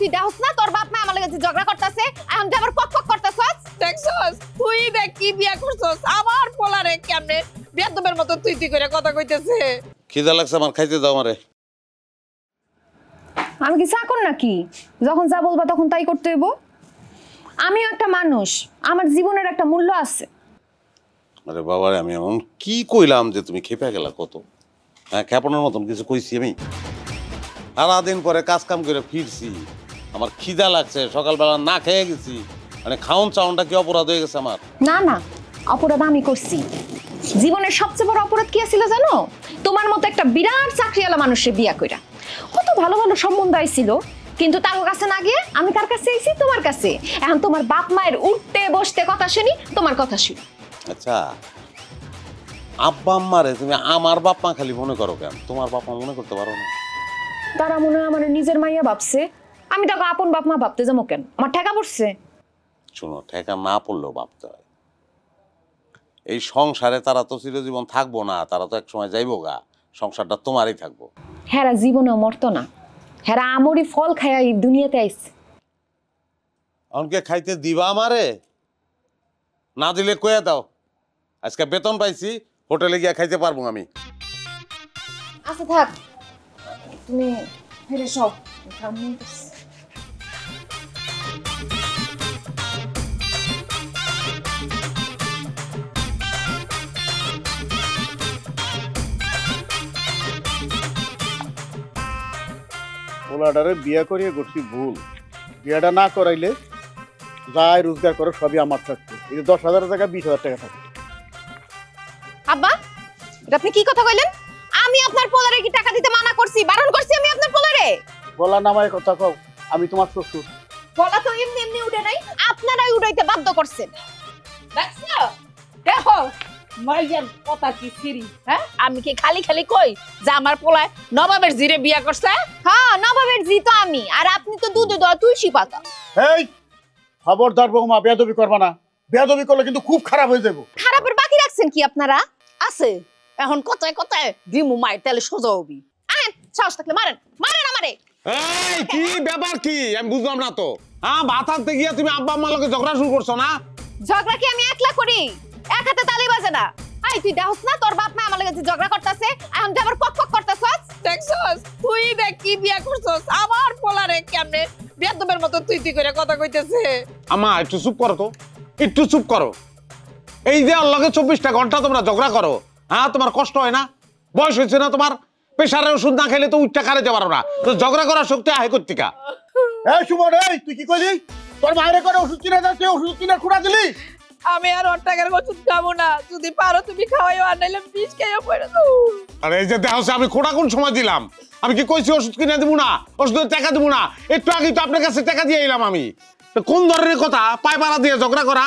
তুই দেখছ না তোর বাপ মা আমার লগে ঝগড়া করতেছে এখন তুই আবার কক কক করতেছস দেখছস তুই দেখ কি বিয়া করছস আমার পোলারে কেমনে বেদবের মতো তুই তুই করে কথা কইতেছে খিদা লাগছে আমার, খাইতে দাও আমারে। আমি কি চাকর নাকি যখন যা বলবা তখন তাই করতে হইব? আমিও একটা মানুষ, আমার জীবনের একটা মূল্য আছে। আরে বাবারে, আমি এমন কি কইলাম যে তুমি খেপে গেলা? কত হ্যাঁ, খেপানোর মতন কিছু কইছি আমি? সারাদিন পরে কাজ কাম করে ফিরছি, আমার খিদা লাগছে, সকালবেলা না খেয়ে গেছি, মানে খাওন চাউনটা কি অপরাধ হয়ে গেছে আমার? না না, অপরাধ আমি করছি। জীবনের সবচেয়ে বড় অপরাধ কি ছিল জানো? তোমার মতো একটা বিরাট চাকরিওয়ালা মানুষের বিয়া কইরা। কত ভালো ভালো সম্বন্ধ আইছিল, কিন্তু তার কাছে না গিয়ে আমি কার কাছে আইছি? তোমার কাছে। এখন তোমার বাপ মায়ের উঠতে বসতে কথা শুনি, তোমার কথা শুনি। আচ্ছা, আব্বা আম্মারে তুমি আমার বাপ মা খালি মনে করো কেন? তোমার বাপ মা মনে করতে পারো না? তারা মনে হয় আমার নিজের মাইয়া ভাবছে, আমি তাকে আপন বাপ মা ভাবতে যাবো কেন? আমার ঠেকা পড়ছে। শোনো, ঠেকা না পড়লেও ভাবতে হয়। এই সংসারে তারা তো চিরজীবন থাকবো না, তারা তো এক সময় যাইবো গা, সংসারটা তোমারই থাকবো। হেরা জীবনেও মরতো না, হেরা আমরি ফল খায়া এই দুনিয়াতে আইছে। অনকে খাইতে দিবা আমারে? না দিলে কয়ে দাও, আজকে বেতন পাইছি, হোটেলে গিয়া খাইতে পারবো আমি। আচ্ছা থাক, তুমি ফিরে সব পোলাডারে বিয়া করিয়ে করছি ভুল। বিয়াটা না করাইলে যাই রোজগার করো সবই আমার থাকতো। এই 10,000 টাকা 20,000 টাকা থাকতো। আব্বা, এটা আপনি কি কথা কইলেন? আমি আপনার পোলারে কি টাকা দিতে মানা করছি, বারণ করছি আমি আপনার পোলারে? বলা নামায় কথা কও, আমি তোমার শ্বশুর। বলা তো এমনি এমনি উঠে নাই, আপনারাই উঠাইতে বাধ্য করছেন। দেখছো দেখো মাইয়ার কথা কি সিরি। হ্যাঁ, আমি কি খালি খালি কই যে আমার পোলায় নবাবের জিরে বিয়া করছে? হ্যাঁ, নবাবের জি তো আমি, আর আপনি তো দুধে দেওয়া তুলসী পাতা। এই খবরদার বৌমা, বেয়াদবি করবা না। বেয়াদবি করলে কিন্তু খুব খারাপ হয়ে যাবো। খারাপের বাকি রাখছেন কি আপনারা? আছে এখন কথায় কথায় দিমু মায়ের তাহলে সোজা হবি। আইন, সাহস থাকলে মারেন, মারেন আমারে। এই কি ব্যাপার কি আমি বুঝলাম না তো। হ্যাঁ, ভাত আনতে গিয়া তুমি আব্বা আম্মার লগে ঝগড়া শুরু করছো না? ঝগড়া কি আমি একলা করি? এক হাতে তালি বাজে না। আই তুই দেখছ না তোর বাপ মা আমার লগে ঝগড়া করতেছে, এখন তুই আবার কক কক করতেছস? দেখছস তুই দেখ কি বিয়া করছস আমার পোলারে কেমনে বেদবের মতো তুই তুই করে কথা কইতেছে। আমা একটু চুপ করো তো, একটু চুপ করো। এই যে আল্লাহকে 24টা ঘন্টা তোমরা ঝগড়া করো, হ্যাঁ তোমার কষ্ট হয় না? বয়স হয়েছে না তোমার? প্রেশারের ওষুধ না খেলে তো উচ্চা কারে যাবার না, তো ঝগড়া করার শক্তি আহে কর্তিকা। এই সুমন, এই তুই কি কইলি? তোর মায়ের করে ওষুধ কিনে যাচ্ছে, ওষুধ কিনে খুঁড়া দিলি? আমি আর ওর টাকার ওষুধ খাবো না, যদি পারো তুমি খাওয়াইও, আর নাইলে বিষ খেয়ে পড়ে দাও। আরে এই যে দেখো, আমি খোড়া কোন সময় দিলাম? আমি কি কইছি ওষুধ কিনে দেবো না, ওষুধের টাকা দেবো না? একটু আগে তো আপনার কাছে টাকা দিয়ে এলাম আমি। কোন ধরনের কথা? পায় পাড়া দিয়ে ঝগড়া করা?